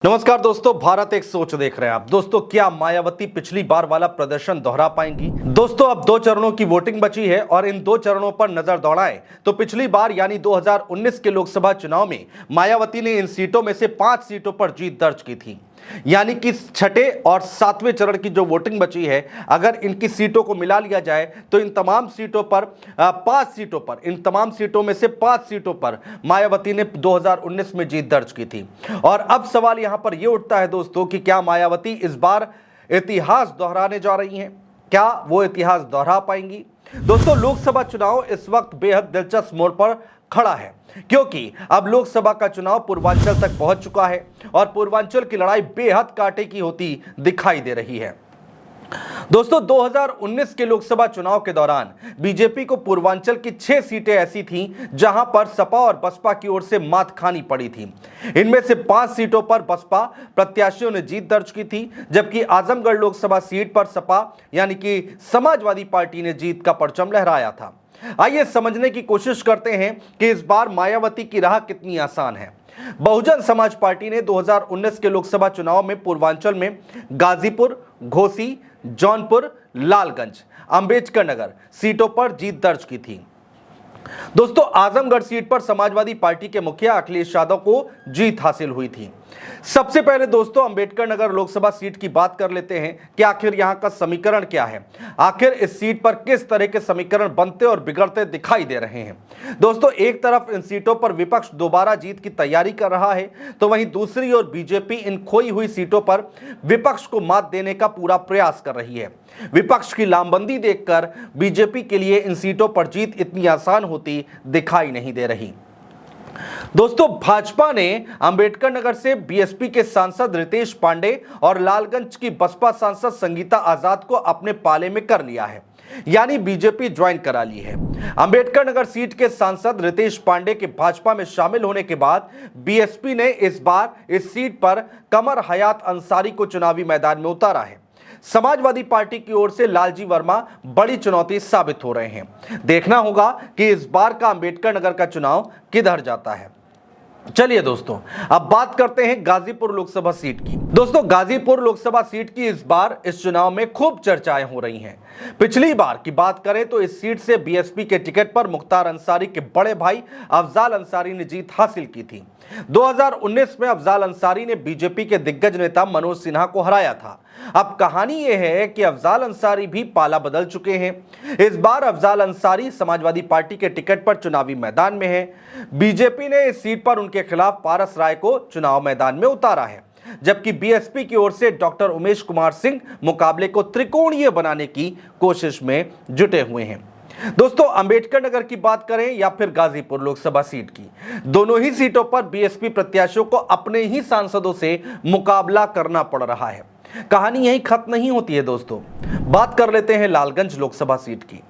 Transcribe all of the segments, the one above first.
नमस्कार दोस्तों, भारत एक सोच देख रहे हैं आप। दोस्तों, क्या मायावती पिछली बार वाला प्रदर्शन दोहरा पाएंगी? दोस्तों, अब 2 चरणों की वोटिंग बची है और इन 2 चरणों पर नजर दौड़ाएं तो पिछली बार यानी 2019 के लोकसभा चुनाव में मायावती ने इन सीटों में से 5 सीटों पर जीत दर्ज की थी। यानी कि छठे और 7वें चरण की जो वोटिंग बची है, अगर इनकी सीटों को मिला लिया जाए तो इन तमाम सीटों पर 5 सीटों पर इन तमाम सीटों में से 5 सीटों पर मायावती ने 2019 में जीत दर्ज की थी। और अब सवाल यहां पर यह उठता है दोस्तों कि क्या मायावती इस बार इतिहास दोहराने जा रही हैं? क्या वो इतिहास दोहरा पाएंगी? दोस्तों, लोकसभा चुनाव इस वक्त बेहद दिलचस्प मोड़ पर खड़ा है, क्योंकि अब लोकसभा का चुनाव पूर्वांचल तक पहुंच चुका है और पूर्वांचल की लड़ाई बेहद कांटे की होती दिखाई दे रही है। दोस्तों, 2019 के लोकसभा चुनाव के दौरान बीजेपी को पूर्वांचल की 6 सीटें ऐसी थीं जहां पर सपा और बसपा की ओर से मात खानी पड़ी थी। इनमें से 5 सीटों पर बसपा प्रत्याशियों ने जीत दर्ज की थी, जबकि आजमगढ़ लोकसभा सीट पर सपा यानी कि समाजवादी पार्टी ने जीत का परचम लहराया था। आइए समझने की कोशिश करते हैं कि इस बार मायावती की राह कितनी आसान है। बहुजन समाज पार्टी ने 2019 के लोकसभा चुनाव में पूर्वांचल में गाजीपुर, घोसी, जौनपुर, लालगंज, अंबेडकर नगर सीटों पर जीत दर्ज की थी। दोस्तों, आजमगढ़ सीट पर समाजवादी पार्टी के मुखिया अखिलेश यादव को जीत हासिल हुई थी। सबसे पहले दोस्तों, अंबेडकर नगर लोकसभा सीट की बात कर लेते हैं कि आखिर यहां का समीकरण क्या है। आखिर इस सीट पर किस तरह के समीकरण बनते और बिगड़ते दिखाई दे रहे हैं। दोस्तों, एक तरफ इन सीटों पर विपक्ष दोबारा जीत की तैयारी कर रहा है, तो वहीं दूसरी ओर बीजेपी इन खोई हुई सीटों पर विपक्ष को मात देने का पूरा प्रयास कर रही है। विपक्ष की लामबंदी देखकर बीजेपी के लिए इन सीटों पर जीत इतनी आसान होती दिखाई नहीं दे रही। दोस्तों, भाजपा ने अंबेडकर नगर से बीएसपी के सांसद रितेश पांडे और लालगंज की बसपा सांसद संगीता आजाद को अपने पाले में कर लिया है, यानी बीजेपी ज्वाइन करा ली है। अंबेडकर नगर सीट के सांसद रितेश पांडे के भाजपा में शामिल होने के बाद बीएसपी ने इस बार इस सीट पर कमर हयात अंसारी को चुनावी मैदान में उतारा है। समाजवादी पार्टी की ओर से लालजी वर्मा बड़ी चुनौती साबित हो रहे हैं। देखना होगा कि इस बार का अंबेडकर नगर का चुनाव किधर जाता है। चलिए दोस्तों, अब बात करते हैं गाजीपुर लोकसभा सीट की। दोस्तों, गाजीपुर लोकसभा सीट की इस बार इस चुनाव में खूब चर्चाएं हो रही हैं। पिछली बार की बात करें तो इस सीट से बीएसपी के टिकट पर मुख्तार अंसारी के बड़े भाई अफजाल अंसारी ने जीत हासिल की थी। 2019 में अफजाल अंसारी ने बीजेपी के दिग्गज नेता मनोज सिन्हा को हराया था। अब कहानी यह है कि अफजाल अंसारी भी पाला बदल चुके हैं। इस बार अफजाल अंसारी समाजवादी पार्टी के टिकट पर चुनावी मैदान में है। बीजेपी ने इस सीट पर उनके खिलाफ पारस राय को चुनाव मैदान में उतारा है, जबकि बीएसपी की ओर से डॉक्टर उमेश कुमार सिंह मुकाबले को त्रिकोणीय बनाने की कोशिश में जुटे हुए हैं। दोस्तों, अंबेडकर नगर की बात करें या फिर गाजीपुर लोकसभा सीट की, दोनों ही सीटों पर बीएसपी प्रत्याशियों को अपने ही सांसदों से मुकाबला करना पड़ रहा है। कहानी यही खत्म नहीं होती है दोस्तों। बात कर लेते हैं लालगंज लोकसभा सीट की।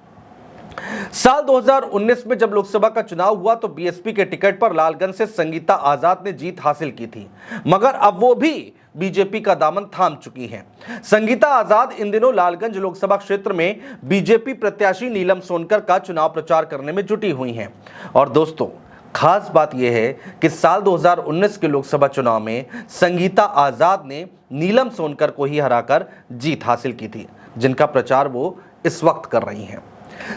साल 2019 में जब लोकसभा का चुनाव हुआ तो बीएसपी के टिकट पर लालगंज से संगीता आजाद ने जीत हासिल की थी, मगर अब वो भी बीजेपी का दामन थाम चुकी हैं। संगीता आजाद इन दिनों लालगंज लोकसभा क्षेत्र में बीजेपी प्रत्याशी नीलम सोनकर का चुनाव प्रचार करने में जुटी हुई हैं। और दोस्तों, खास बात यह है कि साल 2019 के लोकसभा चुनाव में संगीता आजाद ने नीलम सोनकर को ही हराकर जीत हासिल की थी, जिनका प्रचार वो इस वक्त कर रही हैं।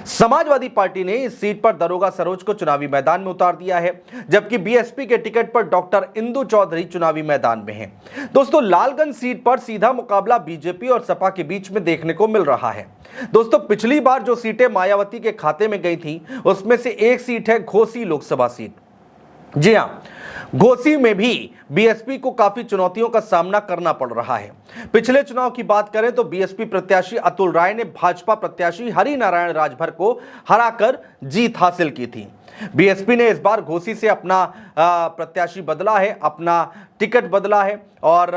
समाजवादी पार्टी ने इस सीट पर दरोगा सरोज को चुनावी मैदान में उतार दिया है, जबकि बीएसपी के टिकट पर डॉक्टर इंदु चौधरी चुनावी मैदान में हैं। दोस्तों, लालगंज सीट पर सीधा मुकाबला बीजेपी और सपा के बीच में देखने को मिल रहा है। दोस्तों, पिछली बार जो सीटें मायावती के खाते में गई थी उसमें से एक सीट है घोसी लोकसभा सीट। जी हां, घोसी में भी बीएसपी को काफी चुनौतियों का सामना करना पड़ रहा है। पिछले चुनाव की बात करें तो बीएसपी प्रत्याशी अतुल राय ने भाजपा प्रत्याशी हरिनारायण राजभर को हराकर जीत हासिल की थी। बीएसपी ने इस बार घोसी से अपना प्रत्याशी बदला है, अपना टिकट बदला है और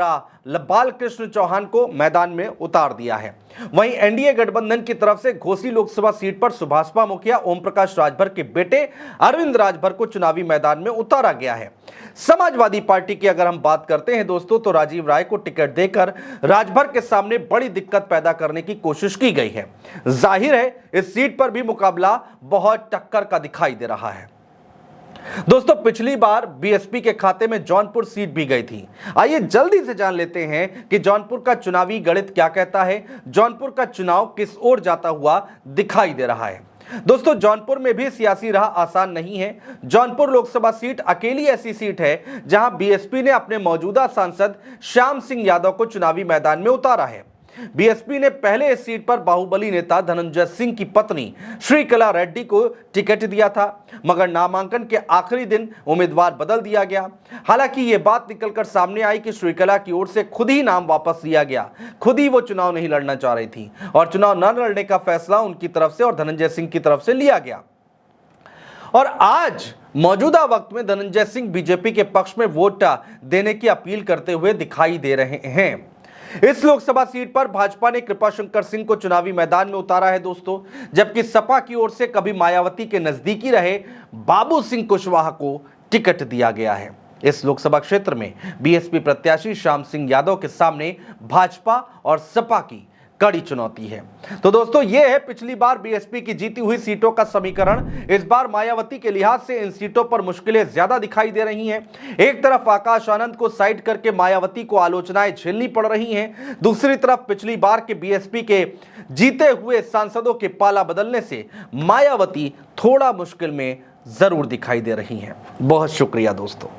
बालकृष्ण चौहान को मैदान में उतार दिया है। वहीं एनडीए गठबंधन की तरफ से घोसी लोकसभा सीट पर सुभाषपा मुखिया ओम प्रकाश राजभर के बेटे अरविंद राजभर को चुनावी मैदान में उतारा गया है। समाजवादी पार्टी की अगर हम बात करते हैं दोस्तों, तो राजीव राय को टिकट देकर राजभर के सामने बड़ी दिक्कत पैदा करने की कोशिश की गई है। जाहिर है इस सीट पर भी मुकाबला बहुत टक्कर का दिखाई दे रहा है। दोस्तों पिछली बार बीएसपी के खाते में जौनपुर सीट भी गई थी। आइए जल्दी से जान लेते हैं कि जौनपुर का चुनावी गणित क्या कहता है, जौनपुर का चुनाव किस ओर जाता हुआ दिखाई दे रहा है। दोस्तों जौनपुर में भी सियासी राह आसान नहीं है। जौनपुर लोकसभा सीट अकेली ऐसी सीट है जहां बीएसपी ने अपने मौजूदा सांसद श्याम सिंह यादव को चुनावी मैदान में उतारा है। बीएसपी ने पहले इस सीट पर बाहुबली नेता धनंजय सिंह की पत्नी श्रीकला रेड्डी को टिकट दिया था, मगर नामांकन के आखिरी दिन उम्मीदवार बदल दिया गया। हालांकि ये बात निकलकर सामने आई कि श्रीकला की ओर से खुद ही नाम वापस लिया गया, खुद ही वो चुनाव नहीं लड़ना चाह रही थी और चुनाव न लड़ने का फैसला उनकी तरफ से और धनंजय सिंह की तरफ से लिया गया। और आज मौजूदा वक्त में धनंजय सिंह बीजेपी के पक्ष में वोट देने की अपील करते हुए दिखाई दे रहे हैं। इस लोकसभा सीट पर भाजपा ने कृपाशंकर सिंह को चुनावी मैदान में उतारा है दोस्तों, जबकि सपा की ओर से कभी मायावती के नजदीकी रहे बाबू सिंह कुशवाहा को टिकट दिया गया है। इस लोकसभा क्षेत्र में बीएसपी प्रत्याशी श्याम सिंह यादव के सामने भाजपा और सपा की कड़ी चुनौती है। तो दोस्तों ये है पिछली बार बीएसपी की जीती हुई सीटों का समीकरण। इस बार मायावती के लिहाज से इन सीटों पर मुश्किलें ज्यादा दिखाई दे रही हैं। एक तरफ आकाश आनंद को साइड करके मायावती को आलोचनाएं झेलनी पड़ रही हैं, दूसरी तरफ पिछली बार के बीएसपी के जीते हुए सांसदों के पाला बदलने से मायावती थोड़ा मुश्किल में जरूर दिखाई दे रही हैं। बहुत शुक्रिया दोस्तों।